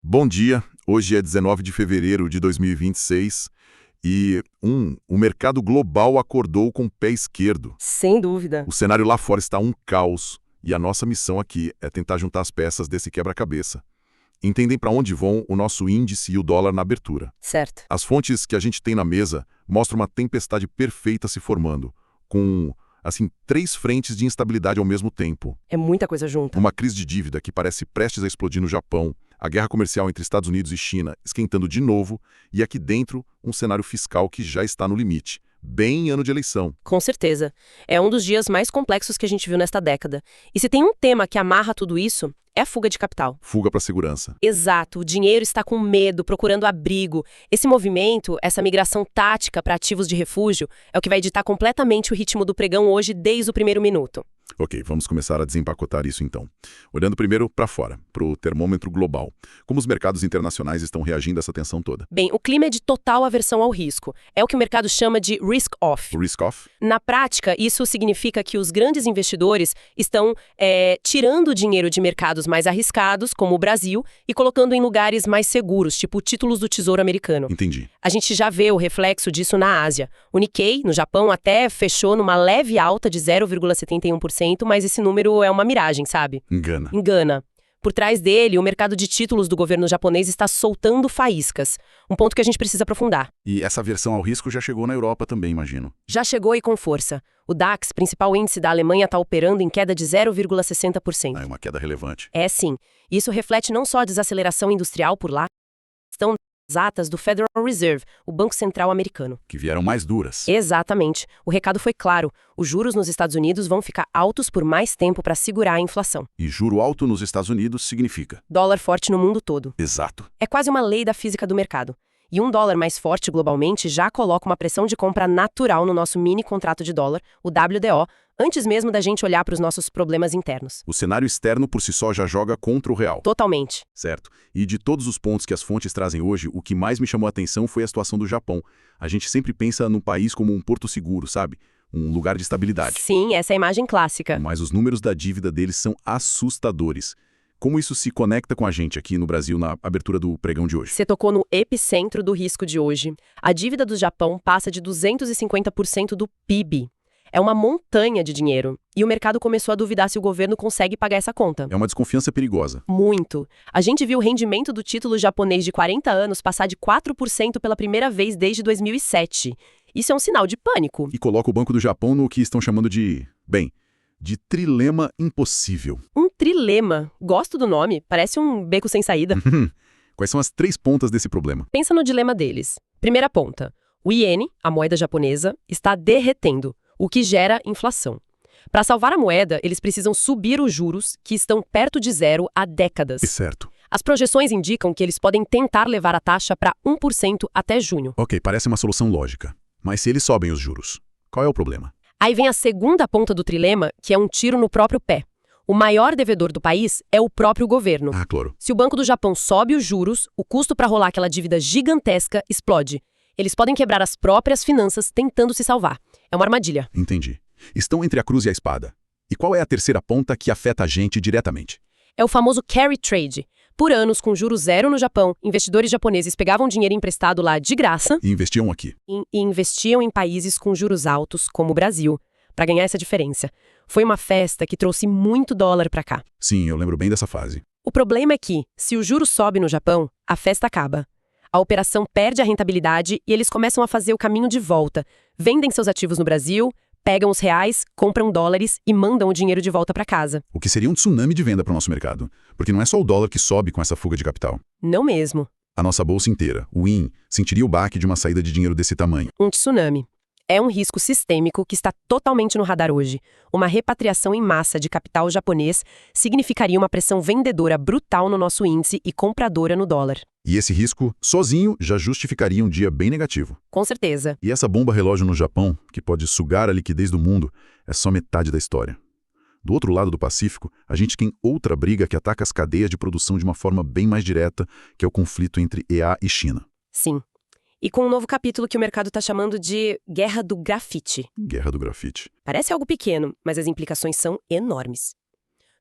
Bom dia, hoje é 19 de fevereiro de 2026 e o mercado global acordou com o pé esquerdo. Sem dúvida. O cenário lá fora está um caos e a nossa missão aqui é tentar juntar as peças desse quebra-cabeça. Entendem para onde vão o nosso índice e o dólar na abertura. Certo. As fontes que a gente tem na mesa mostram uma tempestade perfeita se formando, com, assim, 3 frentes de instabilidade ao mesmo tempo. É muita coisa junta. Uma crise de dívida que parece prestes a explodir no Japão, a guerra comercial entre Estados Unidos e China esquentando de novo, e aqui dentro um cenário fiscal que já está no limite, bem em ano de eleição. Com certeza. É um dos dias mais complexos que a gente viu nesta década. E se tem um tema que amarra tudo isso, é a fuga de capital. Fuga para a segurança. Exato. O dinheiro está com medo, procurando abrigo. Esse movimento, essa migração tática para ativos de refúgio, é o que vai ditar completamente o ritmo do pregão hoje desde o primeiro minuto. Ok, vamos começar a desempacotar isso então. Olhando primeiro para fora, para o termômetro global. Como os mercados internacionais estão reagindo a essa tensão toda? Bem, o clima é de total aversão ao risco. É o que o mercado chama de risk-off. O risk-off? Na prática, isso significa que os grandes investidores estão tirando o dinheiro de mercados mais arriscados, como o Brasil, e colocando em lugares mais seguros, tipo títulos do Tesouro Americano. Entendi. A gente já vê o reflexo disso na Ásia. O Nikkei, no Japão, até fechou numa leve alta de 0,71%, mas esse número é uma miragem, sabe? Engana. Por trás dele, o mercado de títulos do governo japonês está soltando faíscas. Um ponto que a gente precisa aprofundar. E essa aversão ao risco já chegou na Europa também, imagino. Já chegou e com força. O DAX, principal índice da Alemanha, está operando em queda de 0,60%. É uma queda relevante. É sim. Isso reflete não só a desaceleração industrial por lá, estão as atas do Federal Reserve, o Banco Central americano. Que vieram mais duras. Exatamente. O recado foi claro. Os juros nos Estados Unidos vão ficar altos por mais tempo para segurar a inflação. E juro alto nos Estados Unidos significa? Dólar forte no mundo todo. Exato. É quase uma lei da física do mercado. E um dólar mais forte globalmente já coloca uma pressão de compra natural no nosso mini contrato de dólar, o WDO, antes mesmo da gente olhar para os nossos problemas internos. O cenário externo por si só já joga contra o real. Totalmente. Certo. E de todos os pontos que as fontes trazem hoje, o que mais me chamou a atenção foi a situação do Japão. A gente sempre pensa num país como um porto seguro, sabe? Um lugar de estabilidade. Sim, essa é a imagem clássica. Mas os números da dívida deles são assustadores. Como isso se conecta com a gente aqui no Brasil na abertura do pregão de hoje? Você tocou no epicentro do risco de hoje. A dívida do Japão passa de 250% do PIB. É uma montanha de dinheiro. E o mercado começou a duvidar se o governo consegue pagar essa conta. É uma desconfiança perigosa. Muito. A gente viu o rendimento do título japonês de 40 anos passar de 4% pela primeira vez desde 2007. Isso é um sinal de pânico. E coloca o Banco do Japão no que estão chamando de trilema impossível. Um trilema. Gosto do nome. Parece um beco sem saída. Quais são as 3 pontas desse problema? Pensa no dilema deles. Primeira ponta. O iene, a moeda japonesa, está derretendo, o que gera inflação. Para salvar a moeda, eles precisam subir os juros, que estão perto de zero há décadas. Certo. As projeções indicam que eles podem tentar levar a taxa para 1% até junho. Ok, parece uma solução lógica. Mas se eles sobem os juros, qual é o problema? Aí vem a segunda ponta do trilema, que é um tiro no próprio pé. O maior devedor do país é o próprio governo. Ah, claro. Se o Banco do Japão sobe os juros, o custo para rolar aquela dívida gigantesca explode. Eles podem quebrar as próprias finanças tentando se salvar. É uma armadilha. Entendi. Estão entre a cruz e a espada. E qual é a terceira ponta que afeta a gente diretamente? É o famoso carry trade. Por anos, com juros zero no Japão, investidores japoneses pegavam dinheiro emprestado lá de graça E investiam aqui. e investiam em países com juros altos, como o Brasil, para ganhar essa diferença. Foi uma festa que trouxe muito dólar para cá. Sim, eu lembro bem dessa fase. O problema é que, se o juro sobe no Japão, a festa acaba. A operação perde a rentabilidade e eles começam a fazer o caminho de volta. Vendem seus ativos no Brasil, pegam os reais, compram dólares e mandam o dinheiro de volta para casa. O que seria um tsunami de venda para o nosso mercado. Porque não é só o dólar que sobe com essa fuga de capital. Não mesmo. A nossa bolsa inteira, o IN, sentiria o baque de uma saída de dinheiro desse tamanho. Um tsunami. É um risco sistêmico que está totalmente no radar hoje. Uma repatriação em massa de capital japonês significaria uma pressão vendedora brutal no nosso índice e compradora no dólar. E esse risco, sozinho, já justificaria um dia bem negativo. Com certeza. E essa bomba relógio no Japão, que pode sugar a liquidez do mundo, é só metade da história. Do outro lado do Pacífico, a gente tem outra briga que ataca as cadeias de produção de uma forma bem mais direta, que é o conflito entre EA e China. Sim. E com um novo capítulo que o mercado está chamando de Guerra do Grafite. Guerra do grafite. Parece algo pequeno, mas as implicações são enormes.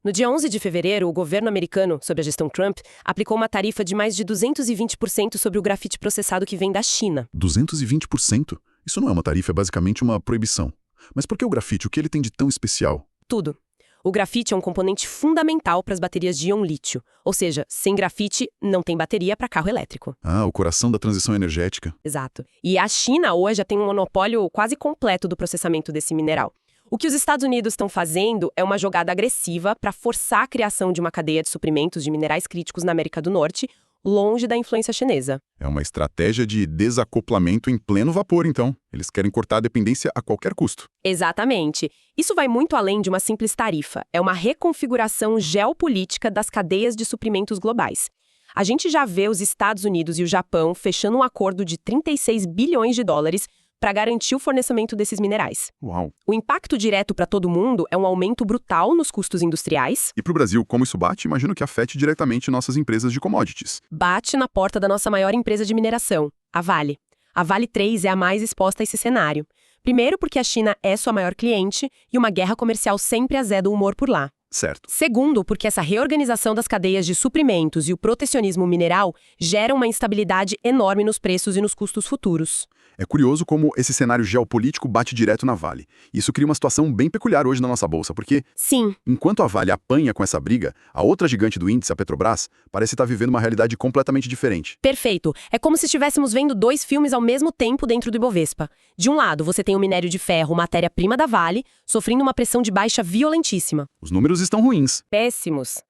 No dia 11 de fevereiro, o governo americano, sob a gestão Trump, aplicou uma tarifa de mais de 220% sobre o grafite processado que vem da China. 220%? Isso não é uma tarifa, é basicamente uma proibição. Mas por que o grafite? O que ele tem de tão especial? Tudo. O grafite é um componente fundamental para as baterias de íon lítio, ou seja, sem grafite não tem bateria para carro elétrico. Ah, o coração da transição energética. Exato. E a China hoje já tem um monopólio quase completo do processamento desse mineral. O que os Estados Unidos estão fazendo é uma jogada agressiva para forçar a criação de uma cadeia de suprimentos de minerais críticos na América do Norte, longe da influência chinesa. É uma estratégia de desacoplamento em pleno vapor, então. Eles querem cortar a dependência a qualquer custo. Exatamente. Isso vai muito além de uma simples tarifa. É uma reconfiguração geopolítica das cadeias de suprimentos globais. A gente já vê os Estados Unidos e o Japão fechando um acordo de 36 bilhões de dólares para garantir o fornecimento desses minerais. Uau! O impacto direto para todo mundo é um aumento brutal nos custos industriais. E para o Brasil, como isso bate, imagino que afete diretamente nossas empresas de commodities. Bate na porta da nossa maior empresa de mineração, a Vale. A Vale 3 é a mais exposta a esse cenário. Primeiro porque a China é sua maior cliente e uma guerra comercial sempre azeda o humor por lá. Certo. Segundo, porque essa reorganização das cadeias de suprimentos e o protecionismo mineral geram uma instabilidade enorme nos preços e nos custos futuros. É curioso como esse cenário geopolítico bate direto na Vale. Isso cria uma situação bem peculiar hoje na nossa bolsa, porque, Sim, enquanto a Vale apanha com essa briga, a outra gigante do índice, a Petrobras, parece estar vivendo uma realidade completamente diferente. perfeito. É como se estivéssemos vendo dois filmes ao mesmo tempo dentro do Ibovespa. De um lado, você tem o minério de ferro, matéria-prima da Vale, sofrendo uma pressão de baixa violentíssima. Os números estão ruins. Péssimos.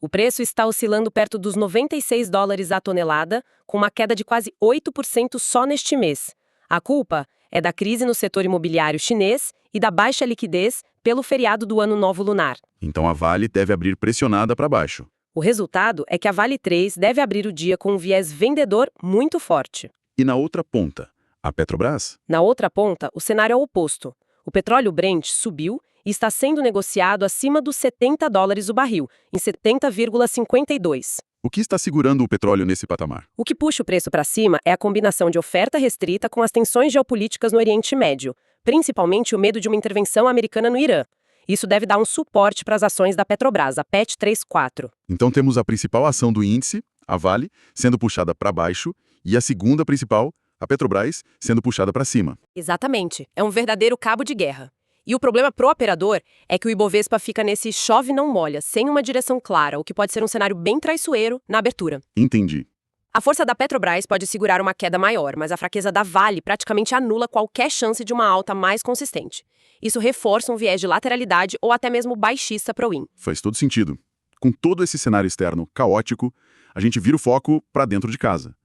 O preço está oscilando perto dos 96 dólares a tonelada, com uma queda de quase 8% só neste mês. A culpa é da crise no setor imobiliário chinês e da baixa liquidez pelo feriado do Ano Novo Lunar. Então a Vale deve abrir pressionada para baixo. O resultado é que a Vale 3 deve abrir o dia com um viés vendedor muito forte. E na outra ponta, a Petrobras? Na outra ponta, o cenário é o oposto. O petróleo Brent subiu e está sendo negociado acima dos 70 dólares o barril, em 70,52. O que está segurando o petróleo nesse patamar? O que puxa o preço para cima é a combinação de oferta restrita com as tensões geopolíticas no Oriente Médio, principalmente o medo de uma intervenção americana no Irã. Isso deve dar um suporte para as ações da Petrobras, a PET 34. Então temos a principal ação do índice, a Vale, sendo puxada para baixo, e a segunda principal, a Petrobras, sendo puxada para cima. Exatamente. É um verdadeiro cabo de guerra. E o problema pro operador é que o Ibovespa fica nesse chove não molha, sem uma direção clara, o que pode ser um cenário bem traiçoeiro na abertura. Entendi. A força da Petrobras pode segurar uma queda maior, mas a fraqueza da Vale praticamente anula qualquer chance de uma alta mais consistente. Isso reforça um viés de lateralidade ou até mesmo baixista para o IN. Faz todo sentido. Com todo esse cenário externo caótico, a gente vira o foco para dentro de casa.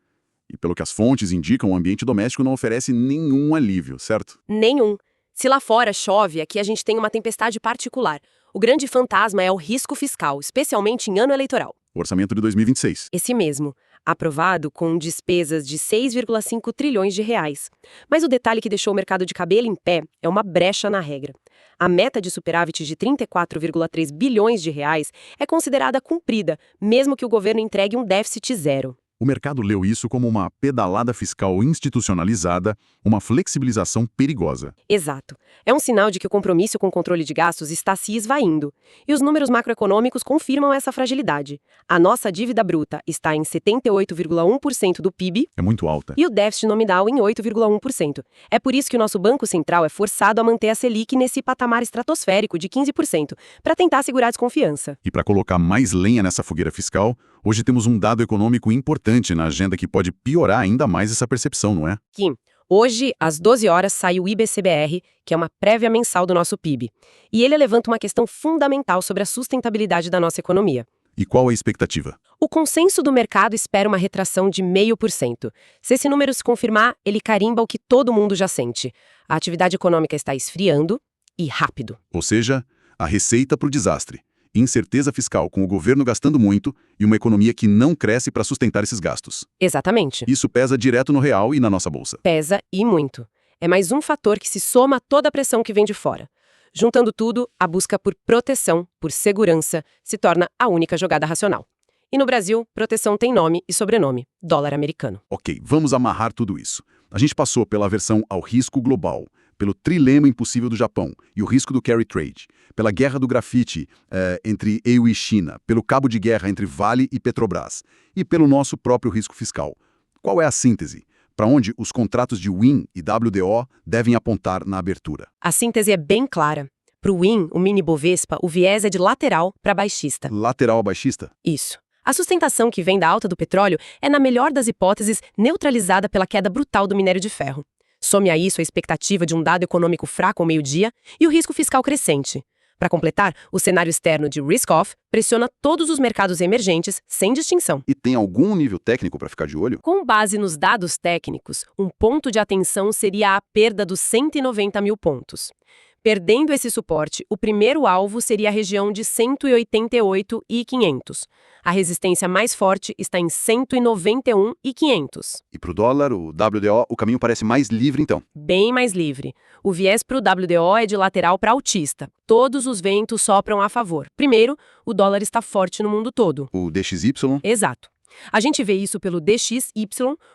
E pelo que as fontes indicam, o ambiente doméstico não oferece nenhum alívio, certo? Nenhum. Se lá fora chove, aqui a gente tem uma tempestade particular. O grande fantasma é o risco fiscal, especialmente em ano eleitoral. O orçamento de 2026. Esse mesmo, aprovado com despesas de 6,5 trilhões de reais. Mas o detalhe que deixou o mercado de cabelo em pé é uma brecha na regra. A meta de superávit de 34,3 bilhões de reais é considerada cumprida, mesmo que o governo entregue um déficit zero. O mercado leu isso como uma pedalada fiscal institucionalizada, uma flexibilização perigosa. Exato. É um sinal de que o compromisso com o controle de gastos está se esvaindo. E os números macroeconômicos confirmam essa fragilidade. A nossa dívida bruta está em 78,1% do PIB. É muito alta. E o déficit nominal em 8,1%. É por isso que o nosso Banco Central é forçado a manter a Selic nesse patamar estratosférico de 15%, para tentar segurar a desconfiança. E para colocar mais lenha nessa fogueira fiscal, hoje temos um dado econômico importante na agenda que pode piorar ainda mais essa percepção, não é? Kim, hoje, às 12 horas, sai o IBCBR, que é uma prévia mensal do nosso PIB. E ele levanta uma questão fundamental sobre a sustentabilidade da nossa economia. E qual a expectativa? O consenso do mercado espera uma retração de 0,5%. Se esse número se confirmar, ele carimba o que todo mundo já sente. A atividade econômica está esfriando e rápido. Ou seja, a receita para o desastre. Incerteza fiscal com o governo gastando muito e uma economia que não cresce para sustentar esses gastos. Exatamente. Isso pesa direto no real e na nossa bolsa. Pesa e muito. É mais um fator que se soma a toda a pressão que vem de fora. Juntando tudo, a busca por proteção, por segurança, se torna a única jogada racional. E no Brasil, proteção tem nome e sobrenome: dólar americano. Ok, vamos amarrar tudo isso. A gente passou pela aversão ao risco global, pelo trilema impossível do Japão e o risco do carry trade, pela guerra do grafite entre EU e China, pelo cabo de guerra entre Vale e Petrobras, e pelo nosso próprio risco fiscal. Qual é a síntese? Para onde os contratos de WIN e WDO devem apontar na abertura? A síntese é bem clara. Para o WIN, o mini Bovespa, o viés é de lateral para baixista. Lateral a baixista? Isso. A sustentação que vem da alta do petróleo é, na melhor das hipóteses, neutralizada pela queda brutal do minério de ferro. Some a isso a expectativa de um dado econômico fraco ao meio-dia e o risco fiscal crescente. Para completar, o cenário externo de risk-off pressiona todos os mercados emergentes, sem distinção. E tem algum nível técnico para ficar de olho? Com base nos dados técnicos, um ponto de atenção seria a perda dos 190 mil pontos. Perdendo esse suporte, o primeiro alvo seria a região de 188.500. A resistência mais forte está em 191.500. E para o dólar, o WDO, o caminho parece mais livre então? Bem mais livre. O viés para o WDO é de lateral para altista. Todos os ventos sopram a favor. Primeiro, o dólar está forte no mundo todo. O DXY? Exato. A gente vê isso pelo DXY,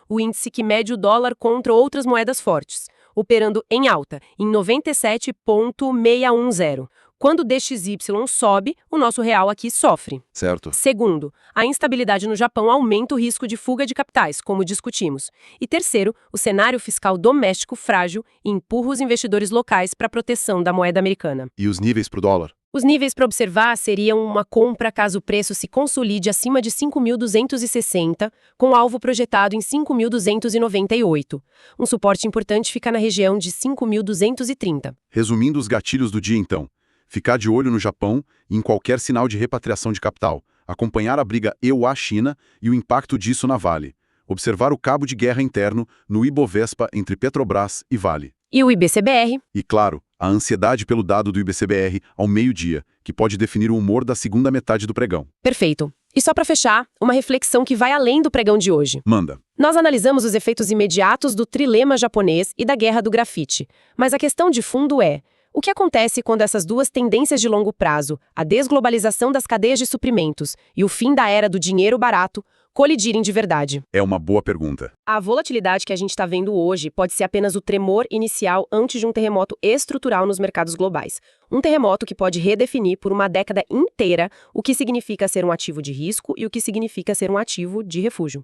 o índice que mede o dólar contra outras moedas fortes, operando em alta, em 97,610. Quando o DXY sobe, o nosso real aqui sofre. Certo. Segundo, a instabilidade no Japão aumenta o risco de fuga de capitais, como discutimos. E terceiro, o cenário fiscal doméstico frágil empurra os investidores locais para a proteção da moeda americana. E os níveis para o dólar? Os níveis para observar seriam uma compra caso o preço se consolide acima de 5.260, com alvo projetado em 5.298. Um suporte importante fica na região de 5.230. Resumindo os gatilhos do dia então, ficar de olho no Japão e em qualquer sinal de repatriação de capital, acompanhar a briga EU-China e o impacto disso na Vale, observar o cabo de guerra interno no Ibovespa entre Petrobras e Vale. E o IBCBR? E, claro, a ansiedade pelo dado do IBCBR ao meio-dia, que pode definir o humor da segunda metade do pregão. Perfeito. E só para fechar, uma reflexão que vai além do pregão de hoje. Manda. Nós analisamos os efeitos imediatos do trilema japonês e da guerra do grafite, mas a questão de fundo é: o que acontece quando essas duas tendências de longo prazo, a desglobalização das cadeias de suprimentos e o fim da era do dinheiro barato, colidirem de verdade? É uma boa pergunta. A volatilidade que a gente está vendo hoje pode ser apenas o tremor inicial antes de um terremoto estrutural nos mercados globais. Um terremoto que pode redefinir por uma década inteira o que significa ser um ativo de risco e o que significa ser um ativo de refúgio.